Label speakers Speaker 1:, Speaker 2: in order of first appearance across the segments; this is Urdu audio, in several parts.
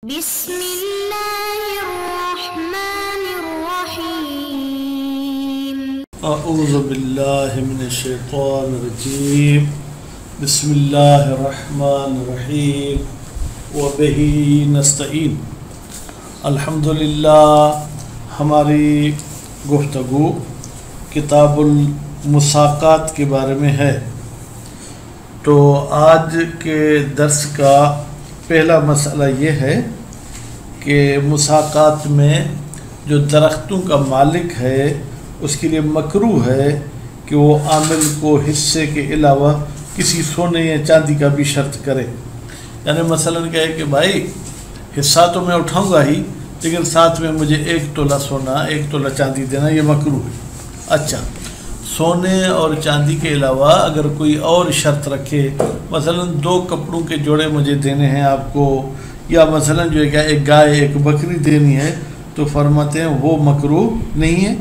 Speaker 1: بسم اللہ الرحمن الرحیم
Speaker 2: اعوذ باللہ من الشیطان الرجیم بسم اللہ الرحمن الرحیم وبہ نستعین۔ الحمدللہ ہماری گفتگو کتاب المساقات کے بارے میں ہے۔ تو آج کے درس کا پہلا مسئلہ یہ ہے کہ مساقات میں جو درختوں کا مالک ہے اس کے لیے مکروہ ہے کہ وہ عامل کو حصے کے علاوہ کسی سونے یا چاندی کا بھی شرط کرے۔ یعنی مثلا کہے کہ بھائی حصہ تو میں اٹھاؤں گا ہی، لیکن ساتھ میں مجھے 1 تولہ سونا 1 تولہ چاندی دینا، یہ مکروہ ہے۔ اچھا، سونے اور چاندی کے علاوہ اگر کوئی اور شرط رکھے، مثلا 2 کپڑوں کے جوڑے مجھے دینے ہیں آپ کو، یا مثلا جو ہے کہ 1 گائے 1 بکری دینی ہے، تو فرماتے ہیں وہ مکروہ نہیں ہے۔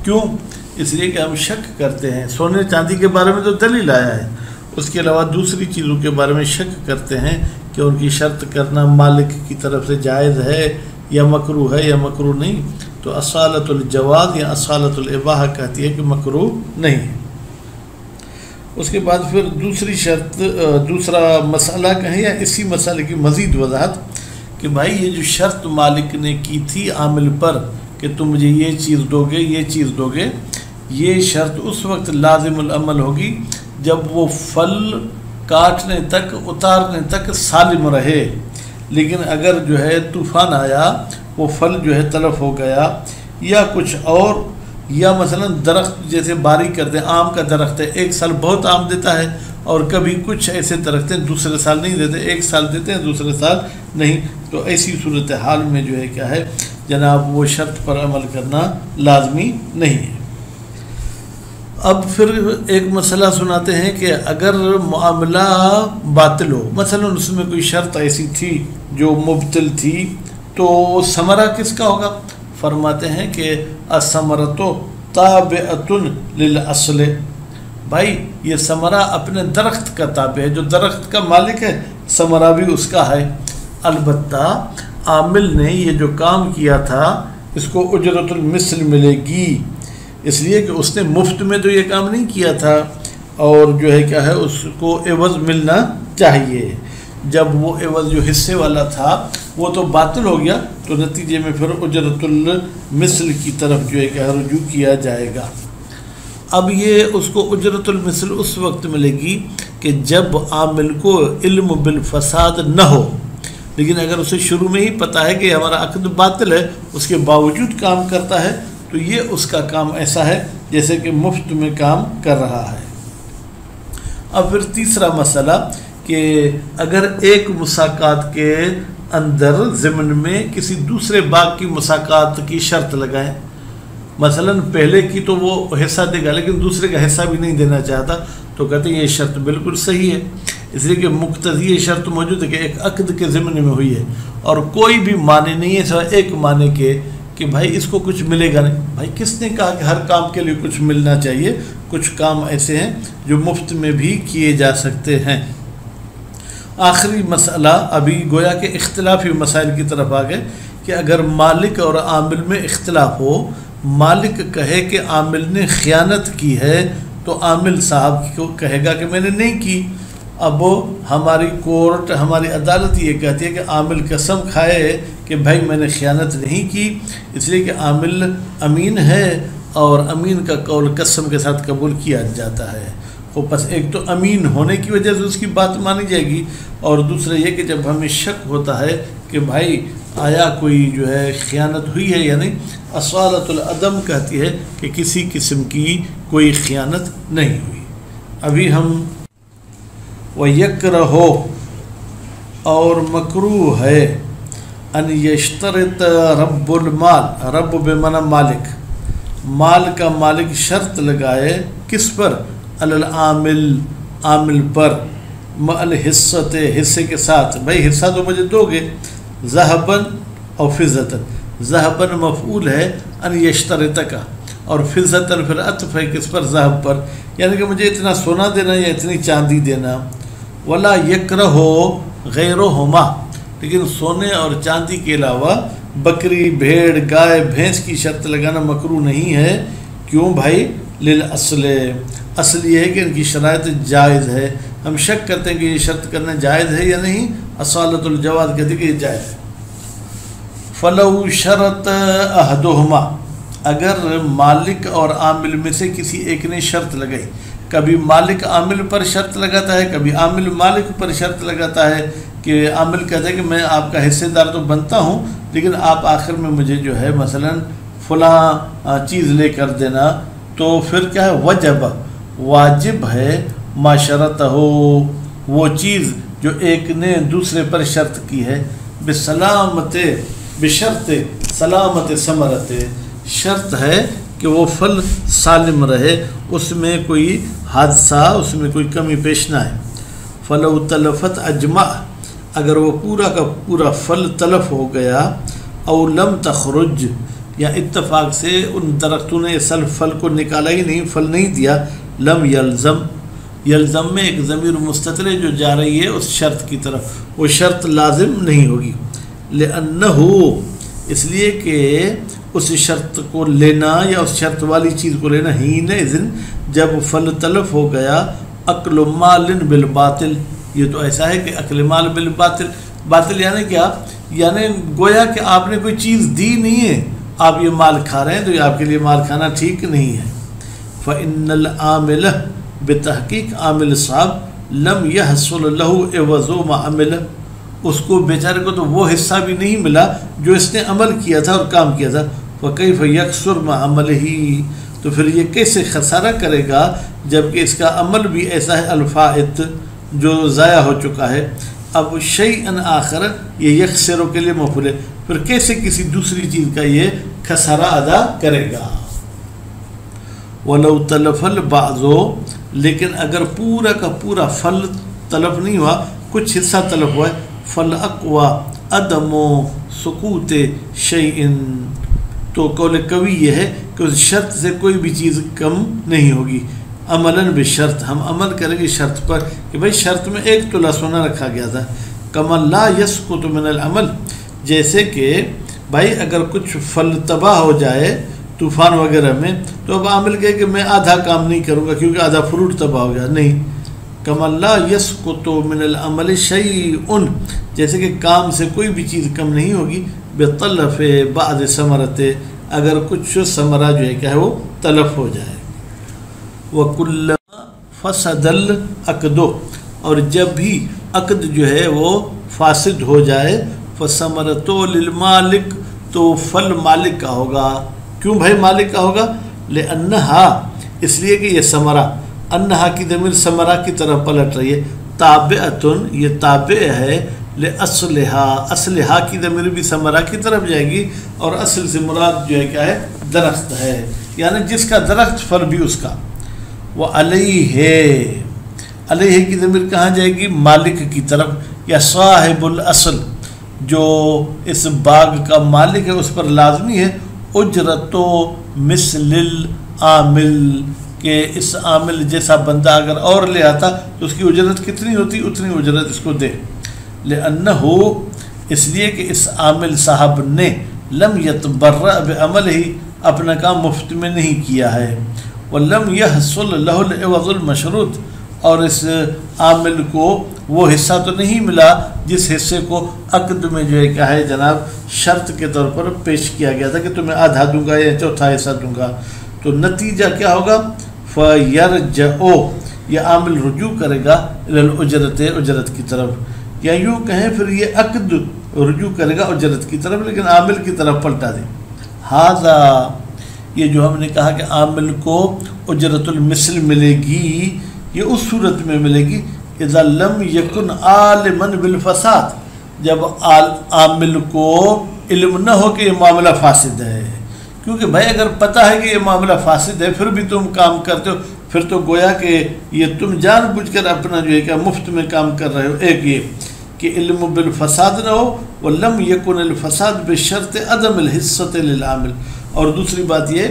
Speaker 2: کیوں؟ اس لیے کہ ہم شک کرتے ہیں۔ سونے چاندی کے بارے میں تو دلیل آیا ہے، اس کے علاوہ دوسری چیزوں کے بارے میں شک کرتے ہیں کہ ان کی شرط کرنا مالک کی طرف سے جائز ہے یا مکروہ ہے یا مکروہ نہیں، تو اصالت الجواز یا اصالت الاباحہ کہتی ہے کہ مکروہ نہیں ہے۔ اس کے بعد پھر دوسری شرط، دوسرا مسئلہ کہیں یا اسی مسئلے کی مزید وضاحت کہ بھائی یہ جو شرط مالک نے کی تھی عامل پر کہ تم مجھے یہ چیز دو گے یہ چیز دو گے، یہ شرط اس وقت لازم العمل ہوگی جب وہ پھل کاٹنے تک اتارنے تک سالم رہے۔ لیکن اگر جو ہے طوفان آیا، وہ پھل جو ہے تلف ہو گیا یا کچھ اور، یا مثلا درخت جیسے باری کرتے ہیں، آم کا درخت ہے 1 سال بہت آم دیتا ہے، اور کبھی کچھ ایسے درخت ہیں دوسرے سال نہیں دیتے، 1 سال دیتے ہیں دوسرے سال نہیں، تو ایسی صورتحال میں جو ہے کیا ہے جناب وہ شرط پر عمل کرنا لازمی نہیں ہے۔ اب پھر ایک مسئلہ سناتے ہیں کہ اگر معاملہ باطل ہو، مثلا اس میں کوئی شرط ایسی تھی جو مبطل تھی، تو ثمرہ کس کا ہوگا؟ فرماتے ہیں کہ الثمرۃ تابعۃ للاصل، بھائی یہ ثمرہ اپنے درخت کا تابع ہے، جو درخت کا مالک ہے ثمرہ بھی اس کا ہے۔ البتہ عامل نے یہ جو کام کیا تھا اس کو اجرت المثل ملے گی، اس لیے کہ اس نے مفت میں تو یہ کام نہیں کیا تھا، اور جو ہے کیا ہے اس کو عوض ملنا چاہیے۔ جب وہ عوض جو حصے والا تھا وہ تو باطل ہو گیا، تو نتیجے میں پھر اجرت المثل کی طرف جو ہے کہ رجوع کیا جائے گا۔ اب یہ اس کو اجرت المثل اس وقت ملے گی کہ جب عامل کو علم بالفساد نہ ہو، لیکن اگر اسے شروع میں ہی پتہ ہے کہ ہمارا عقد باطل ہے، اس کے باوجود کام کرتا ہے، تو یہ اس کا کام ایسا ہے جیسے کہ مفت میں کام کر رہا ہے۔ اب پھر تیسرا مسئلہ کہ اگر ایک مساقات کے اندر ضمن میں کسی دوسرے باغ کی مساقات کی شرط لگائیں، مثلا پہلے کی تو وہ حصہ دے گا لیکن دوسرے کا حصہ بھی نہیں دینا چاہتا، تو کہتے ہیں یہ شرط بالکل صحیح ہے، اس لیے کہ مقتضی یہ شرط موجود ہے کہ ایک عقد کے ضمن میں ہوئی ہے، اور کوئی بھی معنی نہیں ہے سوائے ایک معنی کے کہ بھائی اس کو کچھ ملے گا نہیں۔ بھائی کس نے کہا کہ ہر کام کے لیے کچھ ملنا چاہیے؟ کچھ کام ایسے ہیں جو مفت میں بھی کیے جا سکتے ہیں۔ آخری مسئلہ ابھی گویا کہ اختلافی مسائل کی طرف آ گئے کہ اگر مالک اور عامل میں اختلاف ہو، مالک کہے کہ عامل نے خیانت کی ہے، تو عامل صاحب کو کہے گا کہ میں نے نہیں کی۔ اب ہماری کورٹ، ہماری عدالت یہ کہتی ہے کہ عامل قسم کھائے کہ بھائی میں نے خیانت نہیں کی، اس لیے کہ عامل امین ہے اور امین کا قول قسم کے ساتھ قبول کیا جاتا ہے۔ بس ایک تو امین ہونے کی وجہ سے اس کی بات مانی جائے گی، اور دوسرا یہ کہ جب ہمیں شک ہوتا ہے کہ بھائی آیا کوئی جو ہے خیانت ہوئی ہے یا نہیں، اصالت العدم کہتی ہے کہ کسی قسم کی کوئی خیانت نہیں ہوئی۔ ابھی ہم وَيَكْرَهُ اور مکروہ ہے ان یشترط رب المال، رب بمعنی مالک، مال کا مالک شرط لگائے کس پر؟ العامل، عامل پر، مع الحصۃ، حصے کے ساتھ، بھائی حصہ تو مجھے دو گے، ذهباً اور فضةً، ذهباً مفعول ہے ان یشترط کا، اور فضةً پھر عطف ہے کس پر؟ ذهب پر، یعنی کہ مجھے اتنا سونا دینا یا اتنی چاندی دینا۔ ولا یکرہ غیرہما، لیکن سونے اور چاندی کے علاوہ بکری، بھیڑ، گائے، بھینس کی شرط لگانا مکروہ نہیں ہے۔ کیوں بھائی؟ للأصل، اصل یہ ہے کہ ان کی شرائط جائز ہے۔ ہم شک کرتے ہیں کہ یہ شرط کرنا جائز ہے یا نہیں، اصالۃ الجواز کہتے ہیں کہ یہ جائز ہے۔ فلو شرط احدہما، اگر مالک اور عامل میں سے کسی ایک نے شرط لگائی، کبھی مالک عامل پر شرط لگاتا ہے، کبھی عامل مالک پر شرط لگاتا ہے کہ عامل کہتا ہے کہ میں آپ کا حصے دار تو بنتا ہوں، لیکن آپ آخر میں مجھے جو ہے مثلا فلاں چیز لے کر دینا، تو پھر کیا ہے؟ وجب، واجب ہے ما شرط ہو، وہ چیز جو ایک نے دوسرے پر شرط کی ہے، بسلامت، بشرط سلامت ثمرت، شرط ہے کہ وہ پھل سالم رہے، اس میں کوئی حادثہ، اس میں کوئی کمی پیش نہ آئے۔ فلو تلفت اجمع، اگر وہ پورا کا پورا پھل تلف ہو گیا، او لم تخرج، یا اتفاق سے ان درختوں نے اصل پھل کو نکالا ہی نہیں، پھل نہیں دیا، لم یلزم، یلزم میں ایک ضمیر مستتر جو جا رہی ہے اس شرط کی طرف، وہ شرط لازم نہیں ہوگی، لأنہ، اس لیے کہ اس شرط کو لینا یا اس شرط والی چیز کو لینا حین اذن، جب پھل تلف ہو گیا، اکل مال بالباطل، یہ تو ایسا ہے کہ اکل مال بالباطل، باطل یعنی کیا؟ یعنی گویا کہ آپ نے کوئی چیز دی نہیں ہے، آپ یہ مال کھا رہے ہیں، تو یہ آپ کے لیے مال کھانا ٹھیک نہیں ہے۔ فإن العامل، بتحقیق عامل صاحب، لم يحصل له عوض ما عمل، اس کو بیچارے کو تو وہ حصہ بھی نہیں ملا جو اس نے عمل کیا تھا اور کام کیا تھا۔ وَكَيْفَ يَكْسُرْ مَا عَمَلِهِ، تو پھر یہ کیسے خسارہ کرے گا جبکہ اس کا عمل بھی ایسا ہے الفائت جو ضائع ہو چکا ہے۔ اب شیئن آخر، یہ یکسروں کے لیے مفعول ہے، پھر کیسے کسی دوسری چیز کا یہ خسارہ ادا کرے گا۔ وَلَوْ تَلَفَ الْبَعْضُ، لیکن اگر پورا کا پورا پھل تلف نہیں ہوا، کچھ حصہ تلف ہوا ہے، فَالْأَقْوَى عَدَمُ سُقُوطِ شَيْءٍ، تو قول قوی یہ ہے کہ اس شرط سے کوئی بھی چیز کم نہیں ہوگی۔ عملاً بشرط، ہم عمل کریں گے شرط پر کہ بھائی شرط میں 1 تولہ سونا رکھا گیا تھا۔ کما لا یسقط من العمل، جیسے کہ بھائی اگر کچھ پھل تباہ ہو جائے طوفان وغیرہ میں، تو اب عامل کہے کہ میں آدھا کام نہیں کروں گا کیونکہ آدھا فروٹ تباہ ہو گیا، نہیں۔ کما لا یسقط من العمل شیء، جیسے کہ کام سے کوئی بھی چیز کم نہیں ہوگی، بطلف بعض ثمرت، اگر کچھ ثمرہ جو ہے کیا ہے وہ تلف ہو جائے۔ وَكُلَّمَا فَسَدَ الْعَقْدُ، اور جب بھی عقد جو ہے وہ فاسد ہو جائے، فَثَمَرَتُ لِلْمَالِكِ، تو پھل مالک کا ہوگا۔ کیوں بھائی مالک کا ہوگا؟ لِأَنَّهَا، اس لیے کہ یہ ثمرہ، انہا کی ضمیر ثمرہ کی طرف پلٹ رہی ہے، تابعتن، یہ تابع ہے، لِأَصْلِهَا، اصلہا کی ضمیر بھی ثمرہ کی طرف جائے گی، اور اصل سے مراد جو ہے کیا ہے؟ درخت ہے، یعنی جس کا درخت پھل بھی اس کا۔ وَعَلَيْهِ، علیہ کی ضمیر کہاں جائے گی؟ مالک کی طرف، یا صاحب الاصل، جو اس باغ کا مالک ہے اس پر لازمی ہے، اجرت مثل العامل، کہ اس عامل جیسا بندہ اگر اور لے آتا تو اس کی اجرت کتنی ہوتی؟ اتنی اجرت اس کو دے۔ لأنہ، اس لیے کہ اس عامل صاحب نے لم یتبرأ بعملہ، اپنا کام مفت میں نہیں کیا ہے، ولم یحصل لہ العوض المشروط، اور اس عامل کو وہ حصہ تو نہیں ملا جس حصے کو عقد میں جو ہے کیا ہے جناب شرط کے طور پر پیش کیا گیا تھا کہ تمہیں آدھا دوں گا یا چوتھا حصہ دوں گا۔ تو نتیجہ کیا ہوگا؟ فَيَرْجَعُ، یہ عامل رجوع کرے گا الاجرت، اجرت کی طرف، یا یوں کہیں پھر یہ عقد رجوع کرے گا اجرت کی طرف لیکن عامل کی طرف پلٹا دے۔ ھذا، یہ جو ہم نے کہا کہ عامل کو اجرت المثل ملے گی، یہ اس صورت میں ملے گی اذا لم یکن عالما بالفساد، جب عامل کو علم نہ ہو کہ یہ معاملہ فاسد ہے۔ کیونکہ بھائی اگر پتہ ہے کہ یہ معاملہ فاسد ہے پھر بھی تم کام کرتے ہو، پھر تو گویا کہ یہ تم جان بوجھ کر اپنا جو ہے کہ مفت میں کام کر رہے ہو۔ ایک یہ کہ علم بالفساد نہ ہو، ولم یکن الفساد بشرط عدم الحصۃ للعامل، اور دوسری بات یہ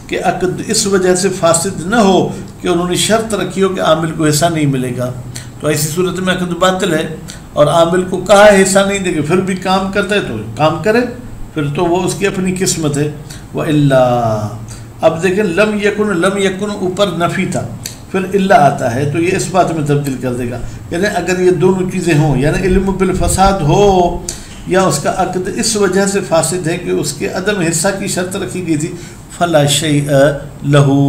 Speaker 2: کہ عقد اس وجہ سے فاسد نہ ہو کہ انہوں نے شرط رکھی ہو کہ عامل کو حصہ نہیں ملے گا۔ تو تو ایسی صورت میں عقد باطل ہے، اور عامل کو کہا ہے حصہ نہیں دے گا، پھر بھی کام کرتا ہے تو کام کرے، پھر تو وہ اس کی اپنی قسمت ہے۔ وَإِلَّا، اب دیکھیں لم یکن اوپر نفی تھا، پھر الا آتا ہے تو یہ اس بات میں تبدیل کر دے گا، یعنی اگر یہ دونوں چیزیں ہوں، یعنی علم بالفساد ہو یا اس کا عقد اس وجہ سے فاسد ہے کہ اس کے عدم حصہ کی شرط رکھی گئی تھی، فلا شیء لہو،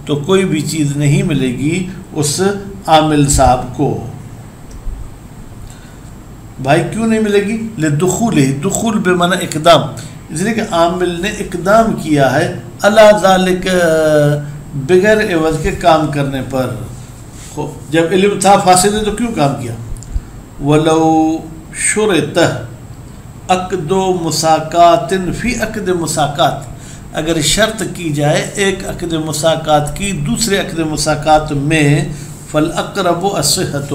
Speaker 2: تو کوئی بھی چیز نہیں ملے گی اس عامل صاحب کو۔ بھائی کیوں نہیں ملے گی؟ لدخول، دخول بمعنی اقدام، اس لیے کہ عامل نے اقدام کیا ہے علی ذالک، بغیر عوض کے کام کرنے پر۔ جب علم تھا فاسد ہے تو کیوں کام کیا؟ ولو شرط عقد مساقات فی عقد مساقات، اگر شرط کی جائے ایک عقد مساقات کی دوسرے عقد مساقات میں، فالاقرب الصحۃ،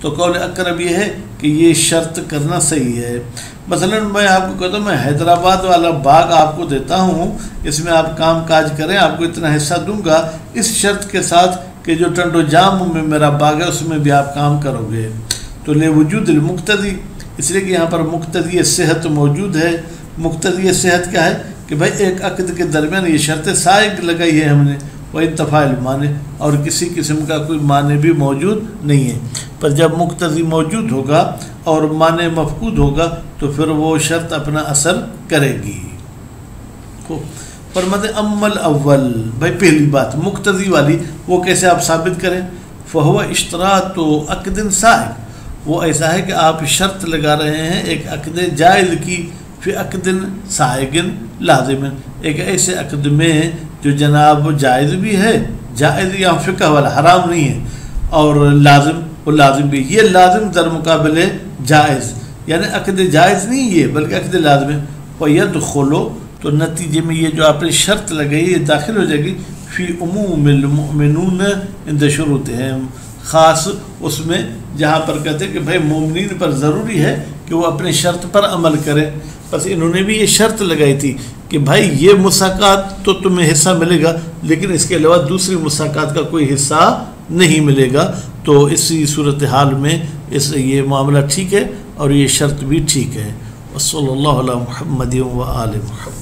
Speaker 2: تو قول اقرب یہ ہے کہ یہ شرط کرنا صحیح ہے۔ مثلا میں آپ کو کہتا ہوں میں حیدرآباد والا باغ آپ کو دیتا ہوں، اس میں آپ کام کاج کریں، آپ کو اتنا حصہ دوں گا، اس شرط کے ساتھ کہ جو ٹنڈو جام میں میرا باغ ہے اس میں بھی آپ کام کرو گے، تو لے وجود المقتدی، اس لیے کہ یہاں پر مقتدی صحت موجود ہے۔ مقتدی صحت کیا ہے کہ بھائی ایک عقد کے درمیان یہ شرط سائق لگائی ہے ہم نے، وہ انتفاع المانع، اور کسی قسم کا کوئی معنی بھی موجود نہیں ہے، پر جب مقتضی موجود ہوگا اور معنی مفقود ہوگا تو پھر وہ شرط اپنا اثر کرے گی۔ فرماتے امل اول، بھائی پہلی بات مقتضی والی وہ کیسے آپ ثابت کریں؟ فہو اشتراط عقد سائق، وہ ایسا ہے کہ آپ شرط لگا رہے ہیں ایک عقد جائز کی، فی عقد سائق لازم، ایک ایسے عقد میں جو جناب جائز بھی ہے، جائز یا فقہ والا حرام نہیں ہے، اور لازم، وہ لازم بھی، یہ لازم در مقابل جائز، یعنی عقد جائز نہیں یہ بلکہ عقد لازم ہے۔ وَيَدْخُلُ، تو نتیجے میں یہ جو آپ نے شرط لگائی یہ داخل ہو جائے گی فی عموم المؤمنون عند شروطہم، خاص اس میں جہاں پر کہتے ہیں کہ بھائی مومنین پر ضروری ہے کہ وہ اپنے شرط پر عمل کریں، بس انہوں نے بھی یہ شرط لگائی تھی کہ بھائی یہ مساقات تو تمہیں حصہ ملے گا لیکن اس کے علاوہ دوسری مساقات کا کوئی حصہ نہیں ملے گا، تو اسی صورتحال میں یہ معاملہ ٹھیک ہے اور یہ شرط بھی ٹھیک ہے۔ وصلی اللہ علی محمد و آل محمد۔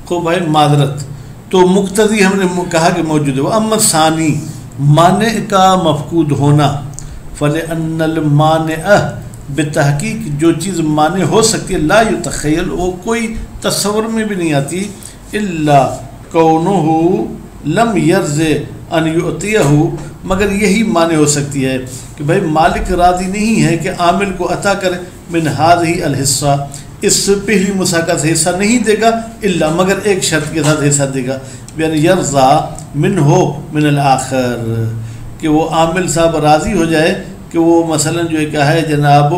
Speaker 2: کو بھائی معذرت، تو مقتضی ہم نے کہا کہ موجود ہے، وہ اما ثانی مانع کا مفقود ہونا، فلأن المانع بتحقیق جو چیز مانع ہو سکتی ہے لا یتخیل، وہ کوئی تصور میں بھی نہیں آتی، الا کونہ لم یرض ان یعطیہ، مگر یہی مانع ہو سکتی ہے کہ بھائی مالک راضی نہیں ہے کہ عامل کو عطا کرے من ہذہ الحصہ، اس پہلی مساقات سے حصہ نہیں دے گا الا مگر ایک شرط کے ساتھ حصہ دے گا، یعنی یرضا منہ من الآخر، کہ وہ عامل صاحب راضی ہو جائے کہ وہ مثلا جو ہے کیا ہے جناب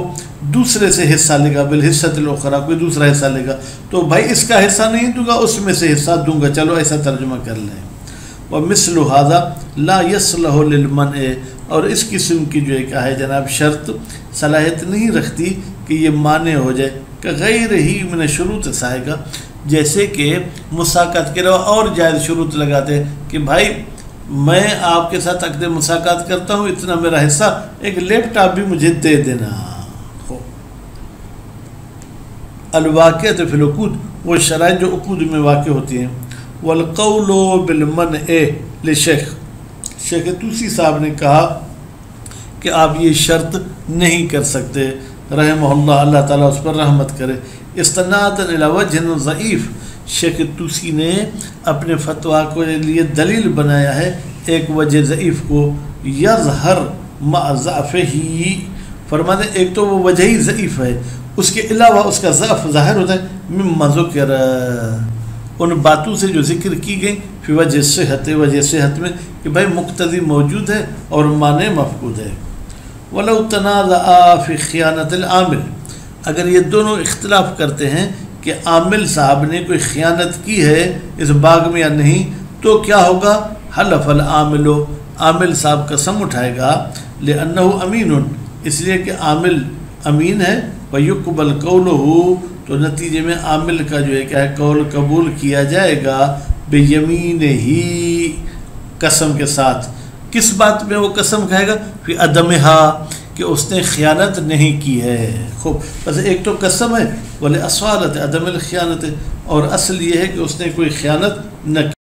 Speaker 2: دوسرے سے حصہ لے گا، بالحصۃ الاخری، کوئی دوسرا حصہ لے گا، تو بھائی اس کا حصہ نہیں دوں گا اس میں سے حصہ دوں گا، چلو ایسا ترجمہ کر لیں۔ ومثل هذا لا يصلح للمنع، اور اس قسم کی جو ہے کیا ہے جناب شرط صلاحیت نہیں رکھتی کہ یہ مانع ہو جائے، کہ غیر ہی من شروط سائغہ، جیسے کہ مساقات کے علاوہ اور جائز شروط لگاتے ہیں کہ بھائی میں آپ کے ساتھ عقد مساقات کرتا ہوں، اتنا میرا حصہ، ایک لیپ ٹاپ بھی مجھے دے دینا۔ الواقعۃ فی العقود، وہ شرائط جو عقود میں واقع ہوتی ہیں۔ والقول بالمنع لشیخ، شیخ توسی صاحب نے کہا کہ آپ یہ شرط نہیں کر سکتے، رحمہ اللہ، اللہ تعالیٰ اس پر رحمت کرے۔ استنادا الی وجہ ضعیف، شیخ توسی نے اپنے فتویٰ کو لیے دلیل بنایا ہے ایک وجہ ضعیف کو، یظہر مع ضعفہ، فرماتے ایک تو وہ وجہ ہی ضعیف ہے، اس کے علاوہ اس کا ضعف ظاہر ہوتا ہے مما ذکر، ان باتوں سے جو ذکر کی گئی، فی وجہ صحت، وجہ صحت میں کہ بھائی مقتضی موجود ہے اور معنی مفقود ہے۔ ولو تنازعا فی خیانت العامل، اگر یہ دونوں اختلاف کرتے ہیں کہ عامل صاحب نے کوئی خیانت کی ہے اس باغ میں یا نہیں، تو کیا ہوگا؟ حلف العامل، عامل صاحب قسم اٹھائے گا، لأنه امین، اس لیے کہ عامل امین ہے، ویقبل قولہ، تو نتیجے میں عامل کا جو ہے کیا ہے قول قبول کیا جائے گا، بیمینہ، قسم کے ساتھ۔ کس بات میں وہ قسم کھائے گا؟ فی عدمہا، کہ اس نے خیانت نہیں کی ہے۔ خوب، بس ایک تو قسم ہے، ولی اصالت عدم الخیانت، اور اصل یہ ہے کہ اس نے کوئی خیانت نہ کی۔